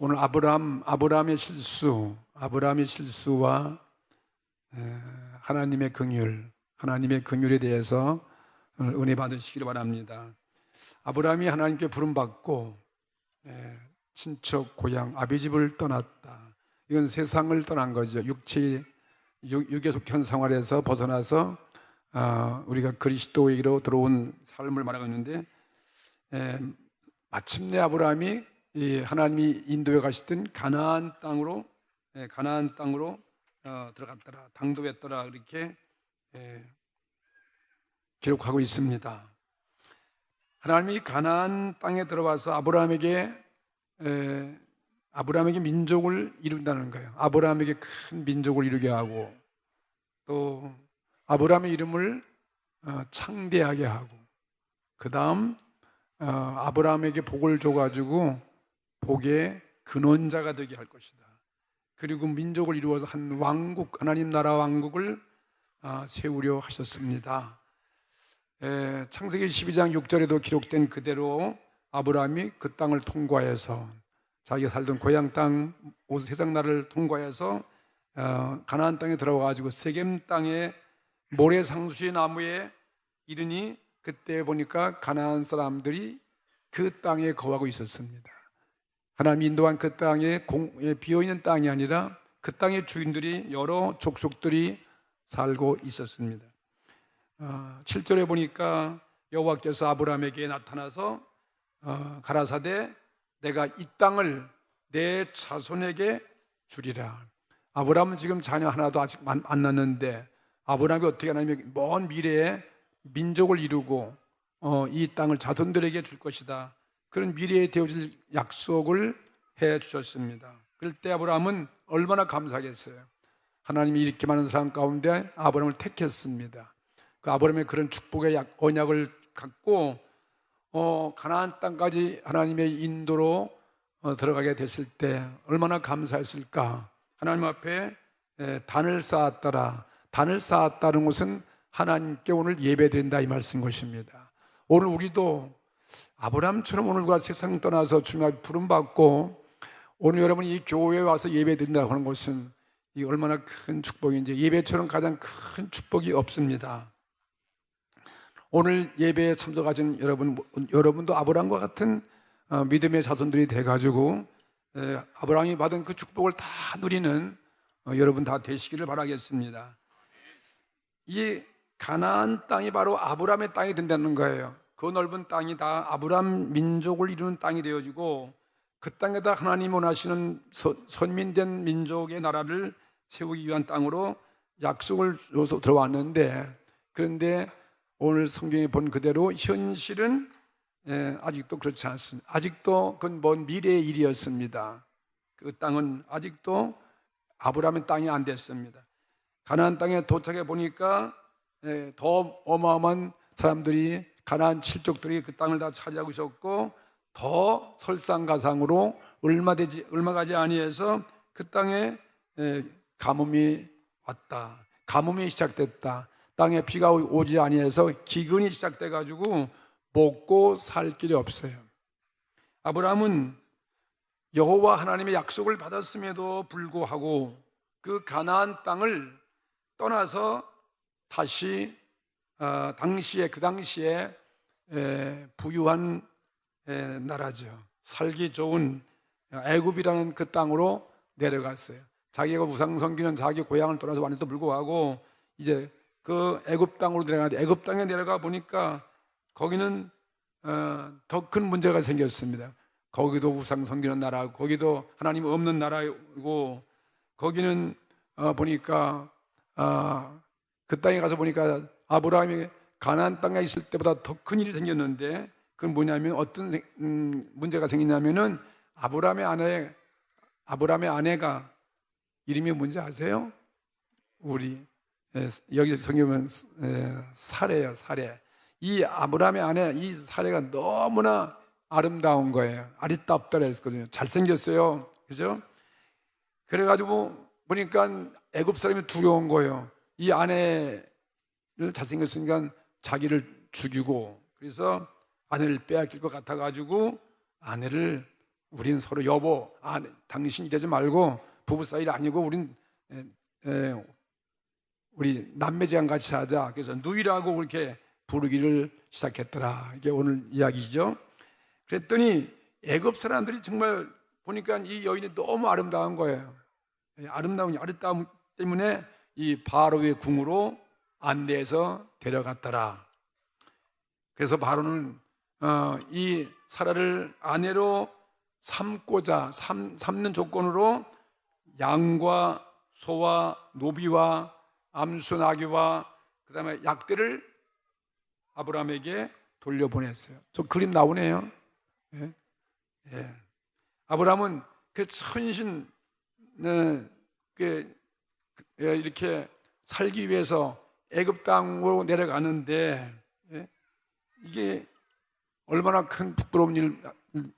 오늘 아브라함의 실수와 하나님의 긍휼에 대해서 오늘 은혜 받으시기를 바랍니다. 아브라함이 하나님께 부름받고 친척 고향 아비 집을 떠났다. 이건 세상을 떠난 거죠. 육에 속한 생활에서 벗어나서 우리가 그리스도에게로 들어온 삶을 말하고 있는데, 마침내 아브라함이 하나님이 인도해 가시던 가나안 땅으로 들어갔더라, 당도했더라, 이렇게 기록하고 있습니다. 하나님이 가나안 땅에 들어와서 아브라함에게 민족을 이룬다는 거예요. 아브라함에게 큰 민족을 이루게 하고, 또 아브라함의 이름을 창대하게 하고, 그 다음 아브라함에게 복을 줘가지고 복의 근원자가 되게 할 것이다. 그리고 민족을 이루어서 한 왕국, 하나님 나라 왕국을 세우려 하셨습니다. 창세기 12장 6절에도 기록된 그대로 아브라함이 그 땅을 통과해서, 자기가 살던 고향 땅 세상 나라를 통과해서 가나안 땅에 들어가가지고 세겜 땅에 모래상수의 나무에 이르니, 그때 보니까 가나안 사람들이 그 땅에 거하고 있었습니다. 하나님이 인도한 그 땅에 비어있는 땅이 아니라 그 땅의 주인들이, 여러 족속들이 살고 있었습니다. 7절에 보니까 여호와께서 아브라함에게 나타나서 가라사대 내가 이 땅을 내 자손에게 주리라. 아브라함은 지금 자녀 하나도 아직 안 낳았는데, 아브라함이 어떻게 하냐면 먼 미래에 민족을 이루고 이 땅을 자손들에게 줄 것이다, 그런 미래에 되어질 약속을 해 주셨습니다. 그럴 때 아브라함은 얼마나 감사하겠어요. 하나님이 이렇게 많은 사람 가운데 아브라함을 택했습니다. 그 아브라함의 그런 축복의 언약을 갖고 가나안 땅까지 하나님의 인도로 들어가게 됐을 때 얼마나 감사했을까. 하나님 앞에 단을 쌓았더라. 단을 쌓았다는 것은 하나님께 오늘 예배드린다, 이 말씀 것입니다. 오늘 우리도 아브라함처럼 오늘과 세상 떠나서 주님의 부름받고 오늘 여러분이 이 교회에 와서 예배드린다고 하는 것은 이 얼마나 큰 축복인지, 예배처럼 가장 큰 축복이 없습니다. 오늘 예배에 참석하신 여러분도 아브라함과 같은 믿음의 자손들이 돼가지고 아브라함이 받은 그 축복을 다 누리는 여러분 다 되시기를 바라겠습니다. 이 가나안 땅이 바로 아브라함의 땅이 된다는 거예요. 그 넓은 땅이 다 아브라함 민족을 이루는 땅이 되어지고, 그 땅에다 하나님 원하시는 선민된 민족의 나라를 세우기 위한 땅으로 약속을 줘서 들어왔는데, 그런데 오늘 성경에 본 그대로 현실은 아직도 그렇지 않습니다. 아직도 그건 먼 미래의 일이었습니다. 그 땅은 아직도 아브라함의 땅이 안 됐습니다. 가나안 땅에 도착해 보니까 더 어마어마한 사람들이, 가나안 칠족들이 그 땅을 다 차지하고 있었고, 더 설상가상으로 얼마 가지 아니해서 그 땅에 가뭄이 왔다. 가뭄이 시작됐다. 땅에 비가 오지 아니해서 기근이 시작돼 가지고 먹고 살 길이 없어요. 아브라함은 여호와 하나님의 약속을 받았음에도 불구하고 그 가나안 땅을 떠나서 다시 그 당시에 부유한 나라죠. 살기 좋은 애굽이라는 그 땅으로 내려갔어요. 자기가 우상 섬기는 자기 고향을 떠나서 왔는데도 불구하고 이제 그 애굽 땅으로 내려가는데, 애굽 땅에 내려가 보니까 거기는 더 큰 문제가 생겼습니다. 거기도 우상 섬기는 나라고, 거기도 하나님 없는 나라고, 거기는 보니까 그 땅에 가서 보니까 아브라함이 가나안 땅에 있을 때보다 더 큰 일이 생겼는데, 그건 뭐냐면 어떤 문제가 생기냐면은 아브라함의 아내가 이름이 뭔지 아세요? 여기 성경은 사레예요, 사레. 이 아브라함의 아내, 이 사레가 너무나 아름다운 거예요. 아리따왑다 했거든요. 잘생겼어요, 그죠? 그래가지고 보니까 애굽 사람이 두려운 거예요. 이 아내를 잘생겼으니까 자기를 죽이고, 그래서 아내를 빼앗길 것 같아가지고 아내를 우린 서로 여보, 당신 이러지 말고 부부 사이 아니고 우리 남매지간 같이 하자. 그래서 누이라고 그렇게 부르기를 시작했더라. 이게 오늘 이야기죠. 그랬더니 애굽 사람들이 정말 보니까 이 여인이 너무 아름다운 거예요. 아름다움 때문에 이 바로의 궁으로 안내해서 데려갔더라. 그래서 바로는 이 사라를 아내로 삼는 조건으로 양과 소와 노비와 암수 나귀와 그다음에 약들을 아브라함에게 돌려보냈어요. 저 그림 나오네요. 예. 예. 아브라함은 그 천신 이렇게 살기 위해서 애굽 땅으로 내려가는데 이게 얼마나 큰 부끄러운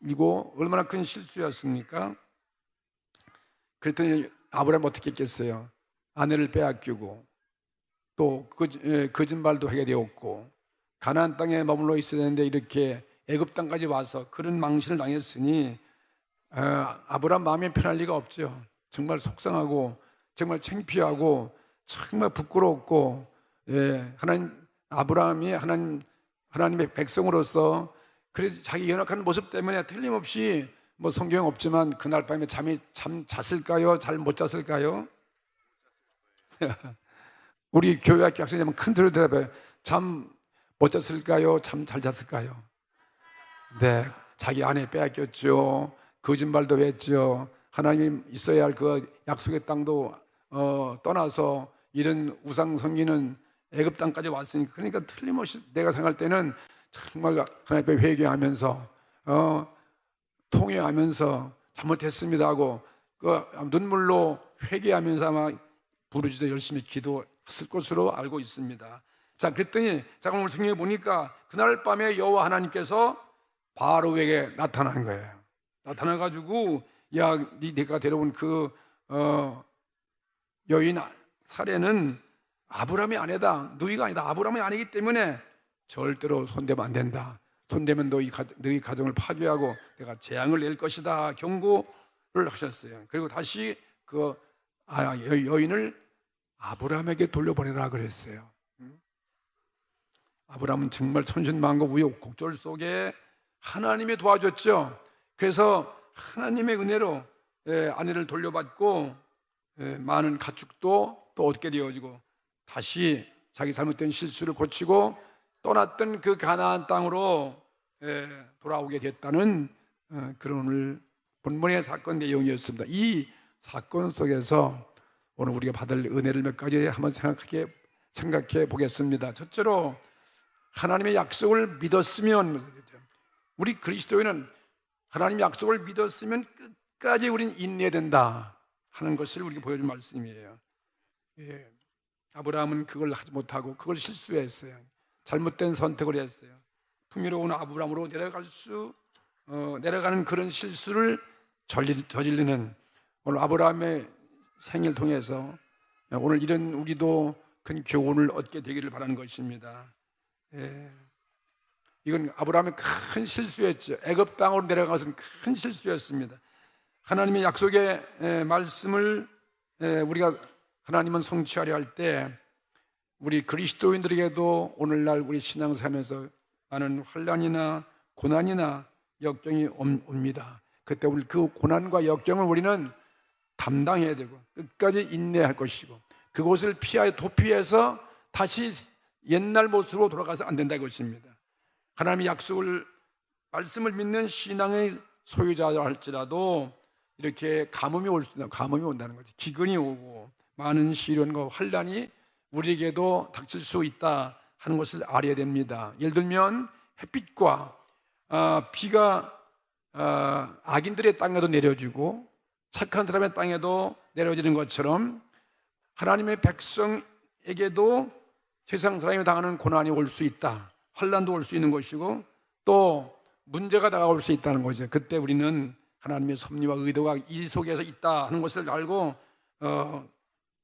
일이고 얼마나 큰 실수였습니까? 그랬더니 아브라함 어떻게 했겠어요? 아내를 빼앗기고 또 거짓말도 하게 되었고 가나안 땅에 머물러 있어야 되는데 이렇게 애굽 땅까지 와서 그런 망신을 당했으니 아브라함 마음이 편할 리가 없죠. 정말 속상하고 정말 창피하고 정말 부끄럽고 아브라함이 하나님의 백성으로서 그래서 자기 연약한 모습 때문에 틀림없이 뭐 성경 없지만 그날 밤에 잠 잤을까요? 잘 못 잤을까요? 우리 교회 학생님은 큰 소리로 대답해요. 잠 못 잤을까요? 잠 잘 잤을까요? 네, 자기 아내 빼앗겼죠. 거짓말도 했죠. 하나님 있어야 할 그 약속의 땅도 떠나서 이런 우상 섬기는 애굽 땅까지 왔으니까 그러니까 틀림없이 내가 생각할 때는 정말 하나님 앞에 회개하면서 통회하면서 잘못했습니다 하고 그 눈물로 회개하면서 아마 부르짖어 열심히 기도했을 것으로 알고 있습니다. 자, 그랬더니 제가 오늘 성경에 보니까 그날 밤에 여호와 하나님께서 바로에게 나타난 거예요. 나타나가지고 야, 네가 데려온 그 여인 사례는 아브라함의 아내다. 너희가 아니다. 아브라함의 아내이기 때문에 절대로 손대면 안 된다. 손대면 너희 가정을 파괴하고 내가 재앙을 낼 것이다. 경고를 하셨어요. 그리고 다시 그 여인을 아브라함에게 돌려보내라 그랬어요. 아브라함은 정말 천신만고 우여곡절 속에 하나님이 도와줬죠. 그래서 하나님의 은혜로 아내를 돌려받고 많은 가축도 또 얻게 되어지고 다시 자기 잘못된 실수를 고치고 떠났던 그 가나안 땅으로 돌아오게 됐다는 그런 오늘 본문의 사건 내용이었습니다. 이 사건 속에서 오늘 우리가 받을 은혜를 몇 가지 한번 생각해 보겠습니다. 첫째로 하나님의 약속을 믿었으면, 우리 그리스도인은 하나님의 약속을 믿었으면 끝까지 우리는 인내해야 된다 하는 것을 우리에게 보여준 말씀이에요. 아브라함은 그걸 하지 못하고 그걸 실수했어요. 잘못된 선택을 했어요. 풍요로운 아브라함으로 내려가는 그런 실수를 저지르는 오늘 아브라함의 생일 통해서 오늘 이런 우리도 큰 교훈을 얻게 되기를 바라는 것입니다. 이건 아브라함의 큰 실수였죠. 애굽 땅으로 내려간 것은 큰 실수였습니다. 하나님의 약속의 말씀을 우리가 하나님은 성취하려 할 때 우리 그리스도인들에게도 오늘날 우리 신앙생활에서 많은 환난이나 고난이나 역경이 옵니다. 그때 우리 그 고난과 역경을 우리는 담당해야 되고 끝까지 인내할 것이고 그곳을 도피해서 다시 옛날 모습으로 돌아가서 안 된다는 것입니다. 하나님의 약속을 말씀을 믿는 신앙의 소유자라 할지라도 이렇게 가뭄이 온다는 거죠. 기근이 오고 많은 시련과 환난이 우리에게도 닥칠 수 있다 하는 것을 알아야 됩니다. 예를 들면 햇빛과 비가 악인들의 땅에도 내려지고 착한 사람의 땅에도 내려지는 것처럼 하나님의 백성에게도 세상 사람이 당하는 고난이 올 수 있다. 환난도 올 수 있는 것이고 또 문제가 다가올 수 있다는 거죠. 그때 우리는 하나님의 섭리와 의도가 이 속에서 있다 하는 것을 알고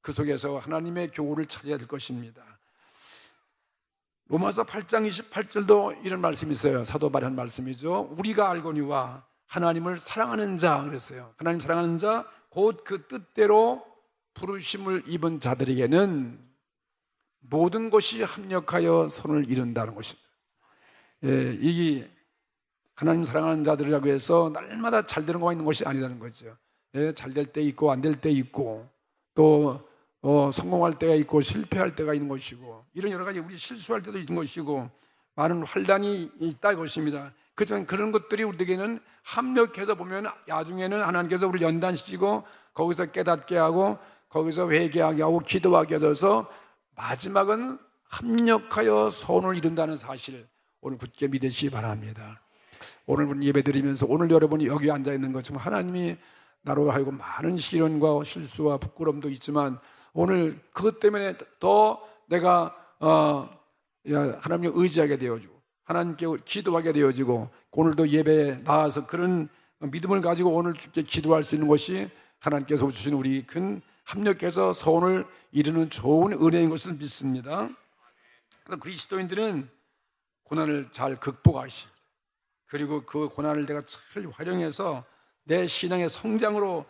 그 속에서 하나님의 교훈을 찾아야 될 것입니다. 로마서 8장 28절도 이런 말씀이 있어요. 사도 바울의 말씀이죠. 우리가 알거니와 하나님을 사랑하는 자 그랬어요. 하나님 사랑하는 자, 곧 그 뜻대로 부르심을 입은 자들에게는 모든 것이 합력하여 선을 이룬다는 것입니다. 이게 하나님 사랑하는 자들이라고 해서 날마다 잘 되는 것만 있는 것이 아니라는 거죠. 잘 될 때 있고 안 될 때 있고, 또 성공할 때가 있고 실패할 때가 있는 것이고, 이런 여러 가지, 우리 실수할 때도 있는 것이고, 많은 환란이 있다 이것입니다. 그렇지만 그런 것들이 우리에게는 합력해서 보면 나중에는 하나님께서 우리를 연단시키고 거기서 깨닫게 하고 거기서 회개하게 하고 기도하게 하셔서 마지막은 합력하여 선을 이룬다는 사실을 오늘 굳게 믿으시기 바랍니다. 오늘 예배 드리면서 오늘 여러분이 여기 앉아 있는 것처럼 하나님이 나로 하여금 많은 시련과 실수와 부끄럼도 있지만 오늘 그것 때문에 더 내가 하나님을 의지하게 되어지고 하나님께 기도하게 되어지고 오늘도 예배에 나와서 그런 믿음을 가지고 오늘 주께 기도할 수 있는 것이 하나님께서 주신 우리 큰 합력해서 선을 이루는 좋은 은혜인 것을 믿습니다. 그리스도인들은 고난을 잘 극복하시, 그리고 그 고난을 내가 잘 활용해서 내 신앙의 성장으로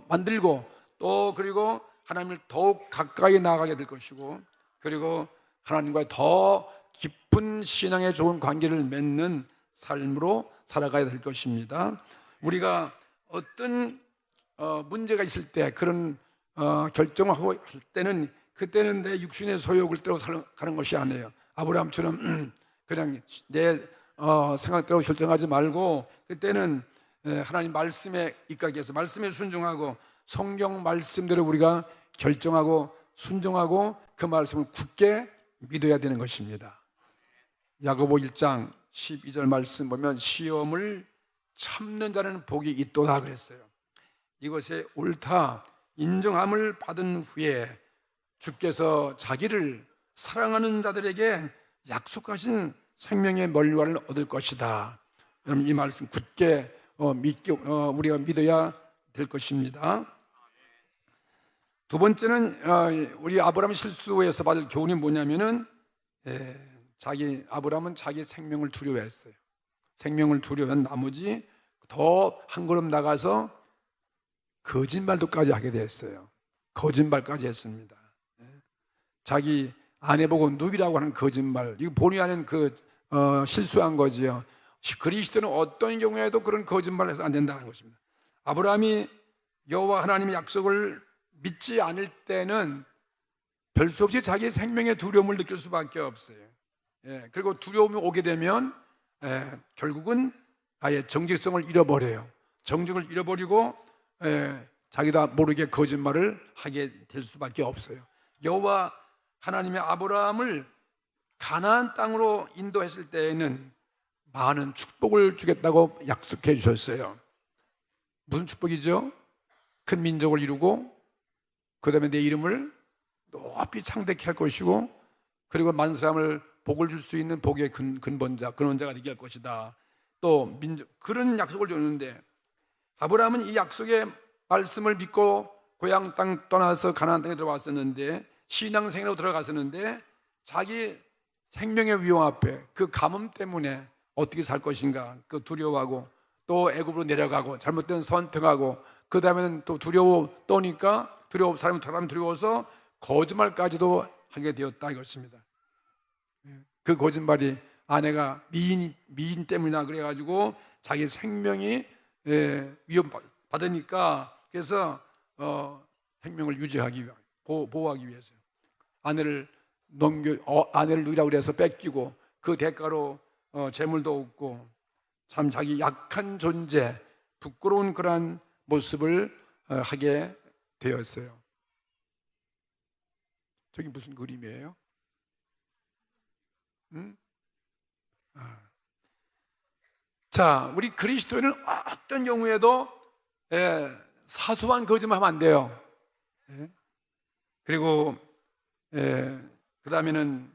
만들고, 또 그리고 하나님을 더욱 가까이 나아가게 될 것이고, 그리고 하나님과 더 깊은 신앙의 좋은 관계를 맺는 삶으로 살아가야 될 것입니다. 우리가 어떤 문제가 있을 때 그런 결정을 하고 할 때는, 그때는 내 육신의 소욕을 따라 가는 것이 아니에요. 아브라함처럼 그냥 내 생각대로 결정하지 말고, 그때는 하나님 말씀에 입각해서 말씀에 순종하고 성경 말씀대로 우리가 결정하고 순종하고 그 말씀을 굳게 믿어야 되는 것입니다. 야고보 1장 12절 말씀 보면 시험을 참는 자는 복이 있도다 그랬어요. 이것에 옳다 인정함을 받은 후에 주께서 자기를 사랑하는 자들에게 약속하신 생명의 면류관을 얻을 것이다. 여러분, 이 말씀 굳게 우리가 믿어야 될 것입니다. 두 번째는 우리 아브라함의 실수에서 받을 교훈이 뭐냐면은 아브라함은 자기 생명을 두려워했어요. 생명을 두려워한 나머지 더 한 걸음 나가서 거짓말도까지 하게 됐어요. 거짓말까지 했습니다. 자기 아내 보고 누이라고 하는 거짓말, 이거 본의 아닌 실수한 거지요. 그리스도는 어떤 경우에도 그런 거짓말을 해서 안 된다는 것입니다. 아브라함이 여호와 하나님의 약속을 믿지 않을 때는 별 수 없이 자기 생명의 두려움을 느낄 수밖에 없어요. 그리고 두려움이 오게 되면 결국은 아예 정직성을 잃어버려요. 정직을 잃어버리고 자기도 모르게 거짓말을 하게 될 수밖에 없어요. 여호와 하나님의 아브라함을 가나안 땅으로 인도했을 때에는 많은 축복을 주겠다고 약속해 주셨어요. 무슨 축복이죠? 큰 민족을 이루고, 그 다음에 내 이름을 높이 창대케 할 것이고, 그리고 많은 사람을 복을 줄 수 있는 복의 근원자가 되게 할 것이다. 또 그런 약속을 줬는데, 아브라함은 이 약속의 말씀을 믿고 고향 땅 떠나서 가나안 땅에 들어왔었는데, 신앙생활로 들어갔었는데, 자기 생명의 위험 앞에 그 가뭄 때문에 어떻게 살 것인가 그 두려워하고, 또 애굽으로 내려가고 잘못된 선택하고, 그 다음에는 또 떠니까 사람이 두려워서 거짓말까지도 하게 되었다 이것입니다. 그 거짓말이 아내가 미인 때문이나 그래가지고 자기 생명이 위협받으니까, 그래서 생명을 유지하기 위해 보호하기 위해서 아내를 누이라고 그래서 뺏기고, 그 대가로 재물도 없고, 참 자기 약한 존재, 부끄러운 그러한 모습을 하게 되었어요. 저기 무슨 그림이에요? 자, 우리 그리스도인은 어떤 경우에도 사소한 거짓말 하면 안 돼요. 그리고 그 다음에는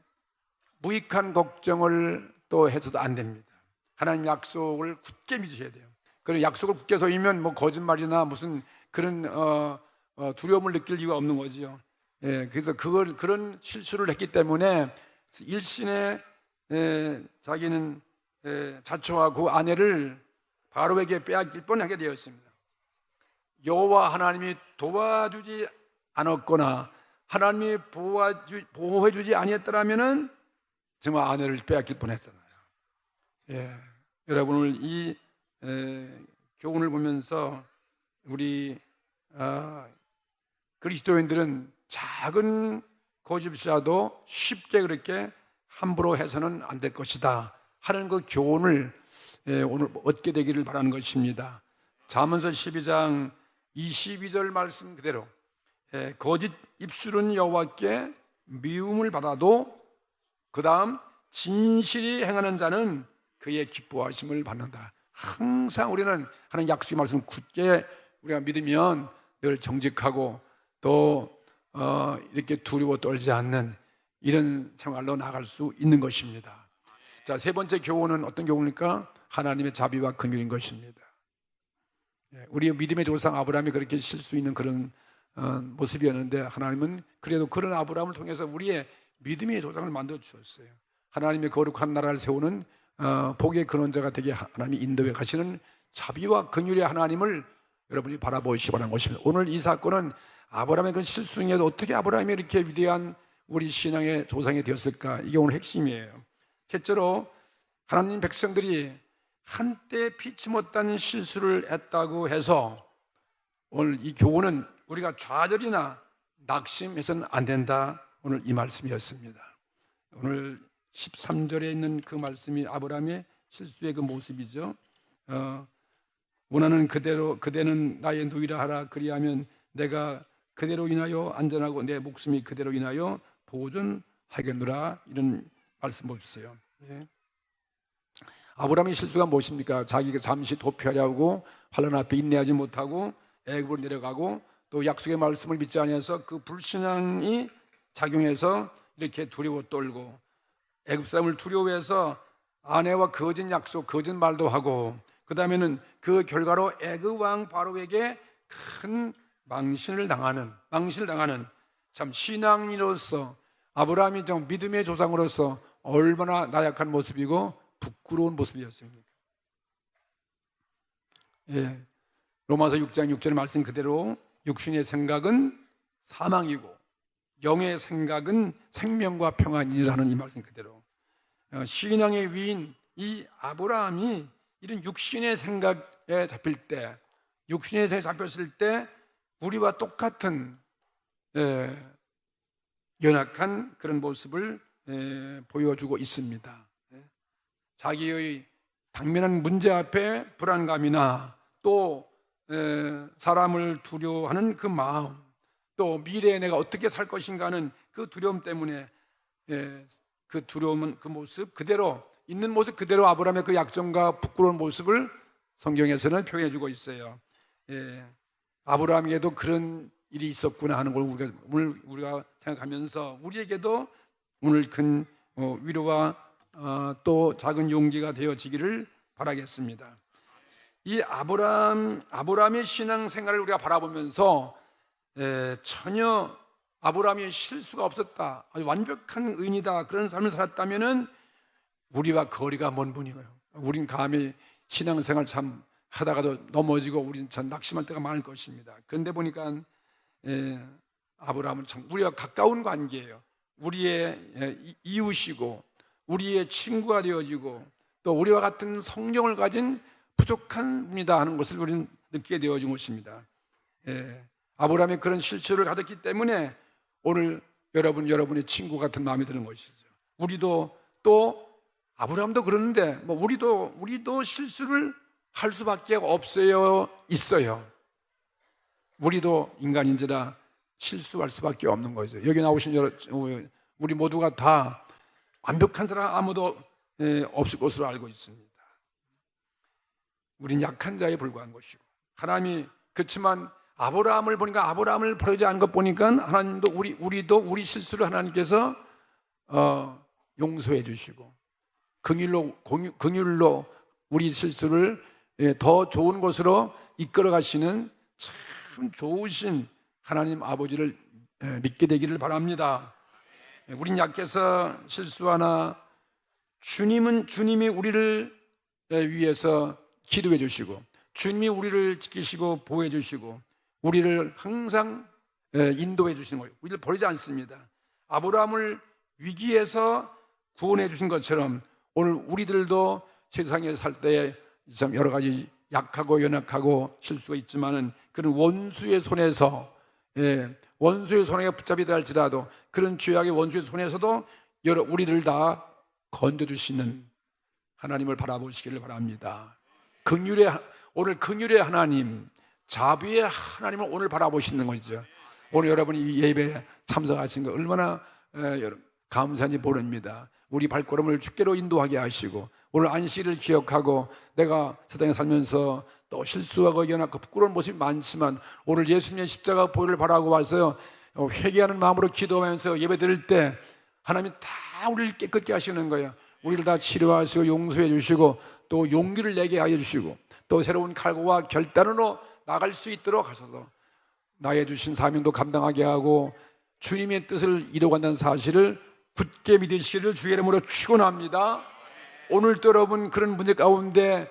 무익한 걱정을 또 해서도 안 됩니다. 하나님 약속을 굳게 믿으셔야 돼요. 그런 약속을 굳게 서이면 뭐 거짓말이나 무슨 그런 두려움을 느낄 이유가 없는 거지요. 그래서 그런 실수를 했기 때문에 일신에 자기는 자초하고 아내를 바로에게 빼앗길 뻔하게 되었습니다. 여호와 하나님이 도와주지 않았거나 하나님이 보호해주지 아니했더라면은 정말 아내를 빼앗길 뻔했잖아요. 여러분 오늘 이 교훈을 보면서 우리 그리스도인들은 작은 고집이라도 쉽게 그렇게 함부로 해서는 안 될 것이다 하는 그 교훈을 오늘 얻게 되기를 바라는 것입니다. 잠언서 12장 22절 말씀 그대로 거짓 입술은 여호와께 미움을 받아도 그 다음 진실이 행하는 자는 그의 기뻐하심을 받는다. 항상 우리는 하나님 약속의 말씀을 굳게 우리가 믿으면 늘 정직하고 또 이렇게 두려워 떨지 않는 이런 생활로 나갈 수 있는 것입니다. 자, 세 번째 교훈은 어떤 교훈입니까? 하나님의 자비와 긍휼인 것입니다. 우리 믿음의 조상 아브라함이 그렇게 실수 있는 그런 모습이었는데 하나님은 그래도 그런 아브라함을 통해서 우리의 믿음의 조상을 만들어 주셨어요. 하나님의 거룩한 나라를 세우는 복의 근원자가 되게 하나님이 인도해 가시는 자비와 긍휼의 하나님을 여러분이 바라보시기 바라는 것입니다. 오늘 이 사건은 아브라함의 그 실수 중에도 어떻게 아브라함이 이렇게 위대한 우리 신앙의 조상이 되었을까? 이게 오늘 핵심이에요. 첫째로 하나님 백성들이 한때 피치 못한 실수를 했다고 해서 오늘 이 교훈은 우리가 좌절이나 낙심해서는 안 된다. 오늘 이 말씀이었습니다. 오늘 13절에 있는 그 말씀이 아브라함의 실수의 그 모습이죠. 원하는 그대로 그대는 나의 누이라 하라. 그리하면 내가 그대로 인하여 안전하고 내 목숨이 그대로 인하여 보존하겠노라. 이런 말씀 보셨어요. 아브라함의 실수가 무엇입니까? 자기가 잠시 도피하려고 환난 앞에 인내하지 못하고 애굽으로 내려가고 또 약속의 말씀을 믿지 않아서 그 불신앙이 작용해서 이렇게 두려워 떨고 애굽 사람을 두려워해서 아내와 거짓 약속, 거짓 말도 하고 그 다음에는 그 결과로 애굽 왕 바로에게 큰 망신을 당하는 참 신앙인으로서 아브라함이 좀 믿음의 조상으로서 얼마나 나약한 모습이고 부끄러운 모습이었습니까? 로마서 6장 6절 말씀 그대로 육신의 생각은 사망이고 영의 생각은 생명과 평안이라는 이 말씀 그대로 신앙의 위인 이 아브라함이 이런 육신의 생각에 잡힐 때 육신의 생각에 잡혔을 때 우리와 똑같은 연약한 그런 모습을 보여주고 있습니다. 자기의 당면한 문제 앞에 불안감이나 또 사람을 두려워하는 그 마음 또 미래에 내가 어떻게 살 것인가 하는 그 두려움 때문에 그 두려움은 그 모습 그대로 있는 모습 그대로 아브라함의 그 약점과 부끄러운 모습을 성경에서는 표현해 주고 있어요. 아브라함에게도 그런 일이 있었구나 하는 걸 우리가 생각하면서 우리에게도 오늘 큰 위로와 또 작은 용기가 되어지기를 바라겠습니다. 이 아브라함의 신앙생활을 우리가 바라보면서 전혀 아브라함이 실수가 없었다, 아주 완벽한 의인이다 그런 삶을 살았다면은 우리와 거리가 먼 분이에요. 우린 감히 신앙생활 참 하다가도 넘어지고 우리는 참 낙심할 때가 많을 것입니다. 그런데 보니까 아브라함은 참 우리와 가까운 관계예요. 우리의 이웃이고 우리의 친구가 되어지고 또 우리와 같은 성경을 가진 부족한 분이다 하는 것을 우리는 느끼게 되어진 것입니다. 아브라함이 그런 실수를 가졌기 때문에 오늘 여러분의 친구 같은 마음이 드는 것이죠. 우리도 또 아브라함도 그러는데 뭐 우리도 실수를 할 수밖에 있어요. 우리도 인간인지라 실수할 수밖에 없는 거죠. 여기 나오신 우리 모두가 다 완벽한 사람 아무도 없을 것으로 알고 있습니다. 우린 약한 자에 불과한 것이고 하나님이 그렇지만 아브라함을 보니까 아브라함을 버리지 않은 것 보니까 하나님도 우리도 우리 실수를 하나님께서 용서해 주시고 긍휼로 우리 실수를 더 좋은 곳으로 이끌어 가시는 참 좋으신 하나님 아버지를 믿게 되기를 바랍니다. 우린 약해서 실수하나 주님이 우리를 위해서 기도해 주시고 주님이 우리를 지키시고 보호해 주시고 우리를 항상 인도해 주시는 거예요. 우리를 버리지 않습니다. 아브라함을 위기에서 구원해 주신 것처럼 오늘 우리들도 세상에 살 때 참 여러 가지 약하고 연약하고 실수가 있지만은 그런 원수의 손에서 원수의 손에 붙잡히다 할지라도 그런 죄악의 원수의 손에서도 우리를 다 건져주시는 하나님을 바라보시기를 바랍니다. 오늘 긍휼의 하나님, 자비의 하나님을 오늘 바라보시는 거죠. 오늘 여러분이 이 예배에 참석하신 거 얼마나 감사한지 모릅니다. 우리 발걸음을 주께로 인도하게 하시고 오늘 안식일을 기억하고 내가 세상에 살면서 또 실수하고 연약하고 부끄러운 모습이 많지만 오늘 예수님의 십자가 보혈을 바라고 와서 회개하는 마음으로 기도하면서 예배 드릴 때 하나님이 다 우리를 깨끗게 하시는 거예요. 우리를 다 치료하시고 용서해 주시고 또 용기를 내게 하여 주시고 또 새로운 각오와 결단으로 나갈 수 있도록 하셔서 나의 주신 사명도 감당하게 하고 주님의 뜻을 이루어간다는 사실을 굳게 믿으시기를 주의 이름으로 축원합니다. 오늘도 여러분 그런 문제 가운데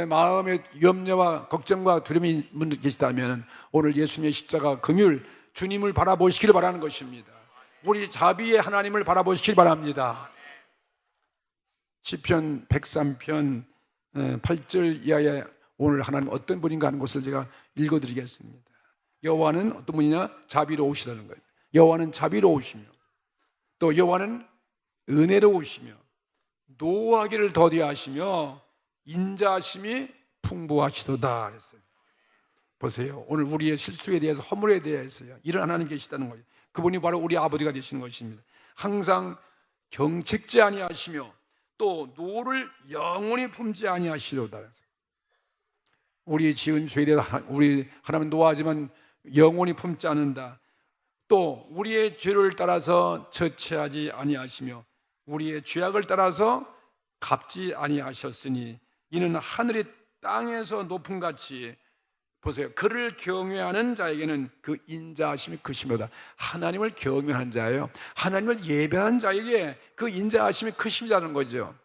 마음의 염려와 걱정과 두려움이 계시다면 오늘 예수님의 십자가 긍휼 주님을 바라보시기를 바라는 것입니다. 우리 자비의 하나님을 바라보시길 바랍니다. 시편 103편 8절 이하에 오늘 하나님 어떤 분인가 하는 것을 제가 읽어드리겠습니다. 여호와는 어떤 분이냐? 자비로우시다는 거예요. 여호와는 자비로우시며 또 여호와는 은혜로우시며 노하기를 더디하시며 인자하심이 풍부하시도다 그랬어요. 보세요. 오늘 우리의 실수에 대해서 허물에 대해서요 이런 하나님 계시다는 거예요. 그분이 바로 우리 아버지가 되시는 것입니다. 항상 경책지 아니하시며 또 노를 영원히 품지 아니하시로다. 우리 지은 죄에 대해서 우리 하나님 노하지만 영원히 품지 않는다. 또 우리의 죄를 따라서 처치하지 아니하시며 우리의 죄악을 따라서 갚지 아니하셨으니 이는 하늘이 땅에서 높음같이 보세요. 그를 경외하는 자에게는 그 인자하심이 크심이다. 하나님을 경외하는 자예요. 하나님을 예배하는 자에게 그 인자하심이 크심이라는 거죠.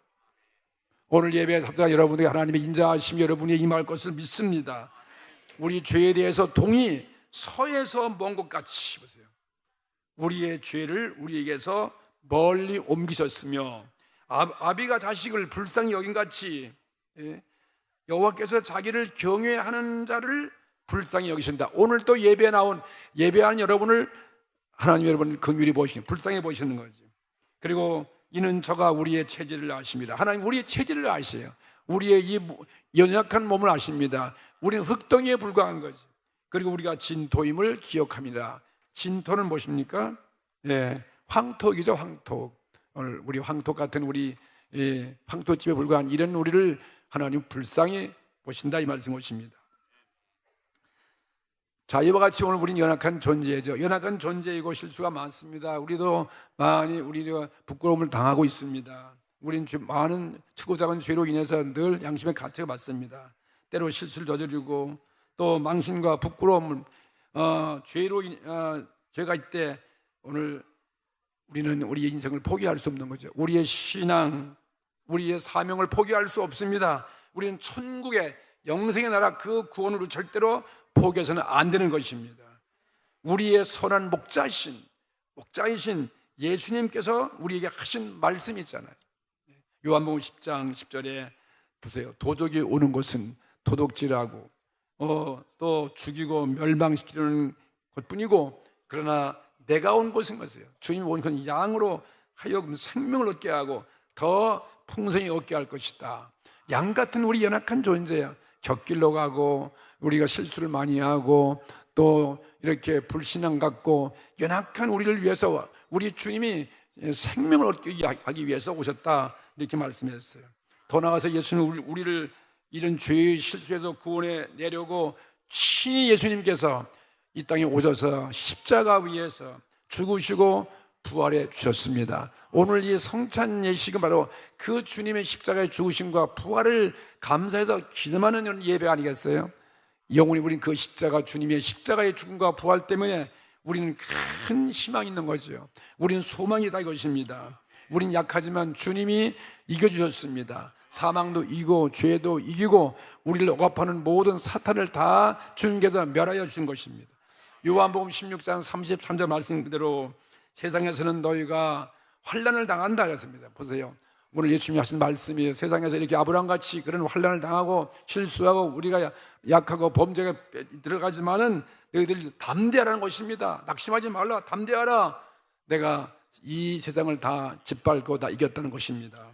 오늘 예배에 참석한 여러분들이 하나님의 인자하심이 여러분이 임할 것을 믿습니다. 우리 죄에 대해서 동이 서에서 먼 것 같이 보세요. 우리의 죄를 우리에게서 멀리 옮기셨으며 아비가 자식을 불쌍히 여긴 같이 여호와께서 자기를 경외하는 자를 불쌍히 여기신다. 오늘 또 예배에 나온 예배하는 여러분을 하나님 여러분을 긍휼히 보시는 불쌍히 보시는 거죠. 그리고 이는 저가 우리의 체질을 아십니다. 하나님 우리의 체질을 아세요. 우리의 이 연약한 몸을 아십니다. 우리는 흙덩이에 불과한 거죠. 그리고 우리가 진토임을 기억합니다. 진토는 무엇입니까? 황토이죠. 황토. 오늘 우리 황토 같은 우리 황토집에 불과한 이런 우리를 하나님 불쌍히 보신다 이 말씀이십니다. 자, 이와 같이 오늘 우리는 연약한 존재죠. 연약한 존재이고 실수가 많습니다. 우리도 많이 우리가 부끄러움을 당하고 있습니다. 우리는 많은 크고 작은 죄로 인해서 늘 양심의 가책을 받습니다. 때로 실수를 저지르고 또 망신과 부끄러움, 죄가 있대 오늘 우리는 우리의 인생을 포기할 수 없는 거죠. 우리의 신앙, 우리의 사명을 포기할 수 없습니다. 우리는 천국의 영생의 나라 그 구원으로 절대로 포기해서는 안 되는 것입니다. 우리의 선한 목자이신 예수님께서 우리에게 하신 말씀이 있잖아요. 요한복음 10장 10절에 보세요. 도적이 오는 것은 도둑질하고 또 죽이고 멸망시키려는 것뿐이고 그러나 내가 온 것은 것이에요. 주님이 온 것은 양으로 하여금 생명을 얻게 하고 더 풍성히 얻게 할 것이다. 양 같은 우리 연약한 존재야. 곁길로 가고 우리가 실수를 많이 하고 또 이렇게 불신앙 갖고 연약한 우리를 위해서 우리 주님이 생명을 얻게 하기 위해서 오셨다 이렇게 말씀했어요. 더 나아가서 예수는 우리를 이런 죄의 실수에서 구원해 내려고 친히 예수님께서 이 땅에 오셔서 십자가 위에서 죽으시고 부활해 주셨습니다. 오늘 이 성찬 예식은 바로 그 주님의 십자가의 죽으심과 부활을 감사해서 기념하는 예배 아니겠어요? 영원히 우리는 그 십자가 주님의 십자가의 죽음과 부활 때문에 우리는 큰 희망이 있는 거죠. 우리는 소망이 있다 이것입니다. 우리는 약하지만 주님이 이겨주셨습니다. 사망도 이기고 죄도 이기고 우리를 억압하는 모든 사탄을 다 주님께서 멸하여 주신 것입니다. 요한복음 16장 33절 말씀 그대로 세상에서는 너희가 환난을 당한다 그랬습니다. 보세요. 오늘 예수님이 하신 말씀이 세상에서 이렇게 아브라함같이 그런 환난을 당하고 실수하고 우리가 약하고 범죄가 들어가지만은 너희들이 담대하라는 것입니다. 낙심하지 말라. 담대하라. 내가 이 세상을 다 짓밟고 다 이겼다는 것입니다.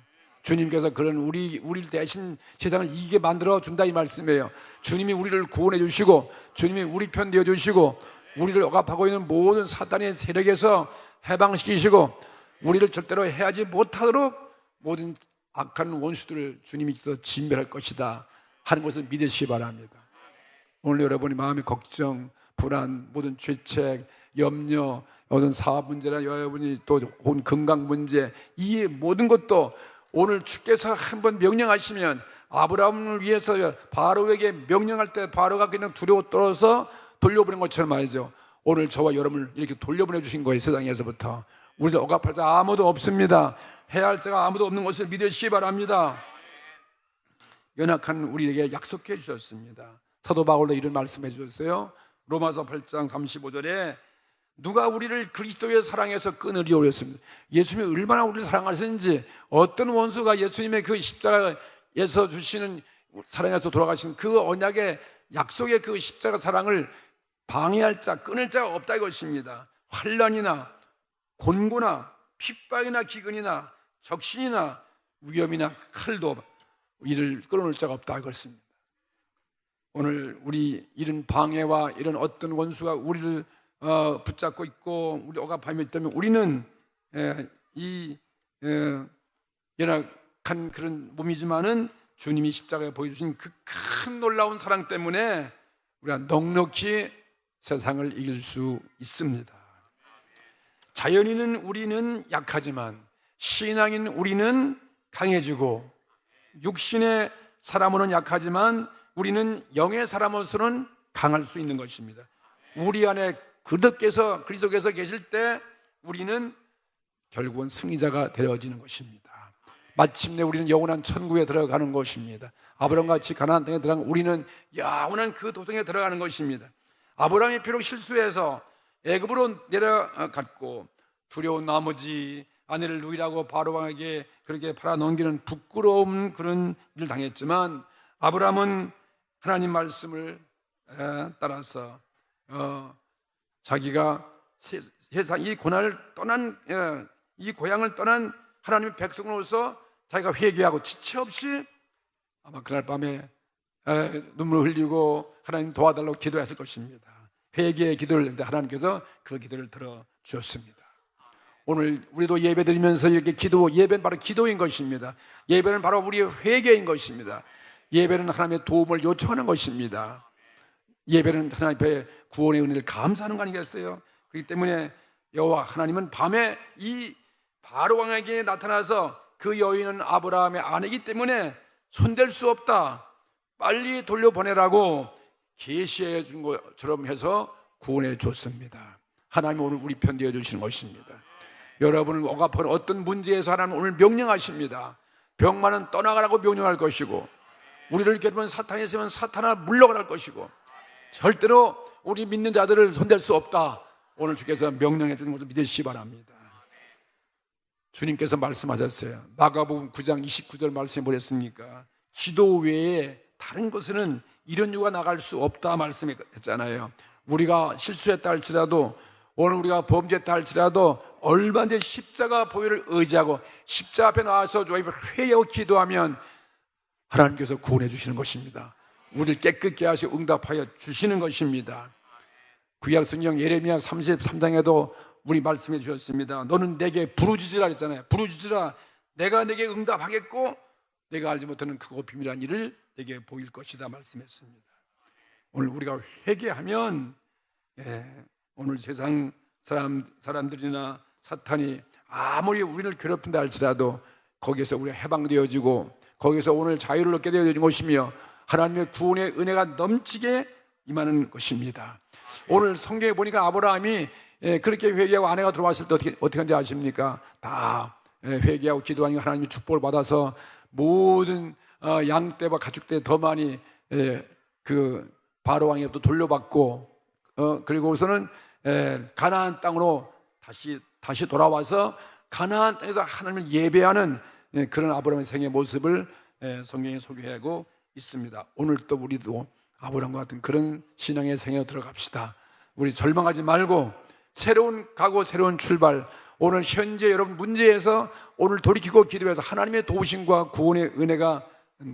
주님께서 그런 우리를 대신 세상을 이기게 만들어 준다 이 말씀이에요. 주님이 우리를 구원해 주시고 주님이 우리 편 되어 주시고 우리를 억압하고 있는 모든 사탄의 세력에서 해방시키시고 우리를 절대로 해하지 못하도록 모든 악한 원수들을 주님이 진멸할 것이다 하는 것을 믿으시기 바랍니다. 오늘 여러분이 마음의 걱정, 불안, 모든 죄책, 염려, 모든 사업 문제나 여러분이 또 온 건강 문제, 이 모든 것도 오늘 주께서 한번 명령하시면 아브라함을 위해서 바로에게 명령할 때 바로가 그냥 두려워 떨어서 돌려보낸 것처럼 말이죠. 오늘 저와 여러분을 이렇게 돌려보내 주신 거예요. 세상에서부터 우리를 억압할 자 아무도 없습니다. 해야 할 자가 아무도 없는 것을 믿으시기 바랍니다. 연약한 우리에게 약속해 주셨습니다. 사도 바울도 이런 말씀해 주셨어요. 로마서 8장 35절에 누가 우리를 그리스도의 사랑에서 끊으리오 그랬습니다. 예수님이 얼마나 우리를 사랑하셨는지, 어떤 원수가 예수님의 그 십자가에서 주시는 사랑에서 돌아가신 그 언약의 약속의 그 십자가 사랑을 방해할 자, 끊을 자가 없다 이것입니다. 환난이나 곤고나 핍박이나 기근이나 적신이나 위험이나 칼도 이를 끊어놓을 자가 없다 이것입니다. 오늘 우리 이런 방해와 이런 어떤 원수가 우리를 붙잡고 있고 우리 억압하며 있다면 우리는 이 연약한 그런 몸이지만은 주님이 십자가에 보여주신 그 큰 놀라운 사랑 때문에 우리가 넉넉히 세상을 이길 수 있습니다. 자연인은 우리는 약하지만 신앙인 우리는 강해지고 육신의 사람으로는 약하지만 우리는 영의 사람으로서는 강할 수 있는 것입니다. 우리 안에 그리스도께서 계실 때 우리는 결국은 승리자가 되어지는 것입니다. 마침내 우리는 영원한 천국에 들어가는 것입니다. 아브라함같이 가나안 땅에 들어간 우리는 영원한 그 도성에 들어가는 것입니다. 아브라함이 비록 실수해서 애굽으로 내려갔고 두려운 나머지 아내를 누이라고 바로왕에게 그렇게 팔아넘기는 부끄러운 그런 일을 당했지만 아브라함은 하나님 말씀을 따라서 자기가 세상 이 고난을 떠난 이 고향을 떠난 하나님의 백성으로서 자기가 회개하고 지체 없이 아마 그날 밤에 눈물을 흘리고 하나님 도와달라고 기도했을 것입니다. 회개의 기도를 했는데 하나님께서 그 기도를 들어주셨습니다. 오늘 우리도 예배 드리면서 이렇게 예배는 바로 기도인 것입니다. 예배는 바로 우리의 회개인 것입니다. 예배는 하나님의 도움을 요청하는 것입니다. 예배는 하나님 앞에 구원의 은혜를 감사하는 거 아니겠어요? 그렇기 때문에 여호와 하나님은 밤에 이 바로왕에게 나타나서 그 여인은 아브라함의 아내이기 때문에 손댈 수 없다, 빨리 돌려보내라고 계시해 준 것처럼 해서 구원해 줬습니다. 하나님은 오늘 우리 편 되어 주시는 것입니다. 여러분을 억압하는 어떤 문제에서 하나님은 오늘 명령하십니다. 병만은 떠나가라고 명령할 것이고 우리를 괴롭히는 사탄이 있으면 사탄아 물러가라 것이고 절대로 우리 믿는 자들을 손댈 수 없다, 오늘 주께서 명령해 주는 것을 믿으시기 바랍니다. 주님께서 말씀하셨어요. 마가복음 9장 29절 말씀이 뭐랬습니까? 기도 외에 다른 것에는 이런 유가 나갈 수 없다 말씀했잖아요. 우리가 실수했다 할지라도 오늘 우리가 범죄했다 할지라도 얼마든지 십자가 보혈을 의지하고 십자가 앞에 나와서 회개하고 기도하면 하나님께서 구원해 주시는 것입니다. 우리를 깨끗게 하시고 응답하여 주시는 것입니다. 구약 성경 예레미야 33장에도 우리 말씀해 주셨습니다. 너는 내게 부르짖으라 했잖아요. 부르짖으라, 내가 내게 응답하겠고 내가 알지 못하는 크고 비밀한 일을 내게 보일 것이다 말씀했습니다. 오늘 우리가 회개하면 오늘 세상 사람들이나 사탄이 아무리 우리를 괴롭힌다 할지라도 거기에서 우리가 해방되어지고 거기에서 오늘 자유를 얻게 되어진 것이며 하나님의 구원의 은혜가 넘치게 임하는 것입니다. 오늘 성경에 보니까 아브라함이 그렇게 회개하고 아내가 들어왔을 때 어떻게 한지 아십니까? 다 회개하고 기도하니 하나님의 축복을 받아서 모든 양떼와 가축떼 더 많이 그 바로 왕에도 돌려받고 그리고서는 가나안 땅으로 다시 돌아와서 가나안 땅에서 하나님을 예배하는 그런 아브라함의 생의 모습을 성경에 소개하고 있습니다. 오늘 또 우리도 아브라함과 같은 그런 신앙의 생에 들어갑시다. 우리 절망하지 말고 새로운 각오, 새로운 출발, 오늘 현재 여러분 문제에서 오늘 돌이키고 기도해서 하나님의 도우심과 구원의 은혜가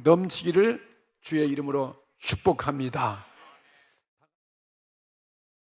넘치기를 주의 이름으로 축복합니다.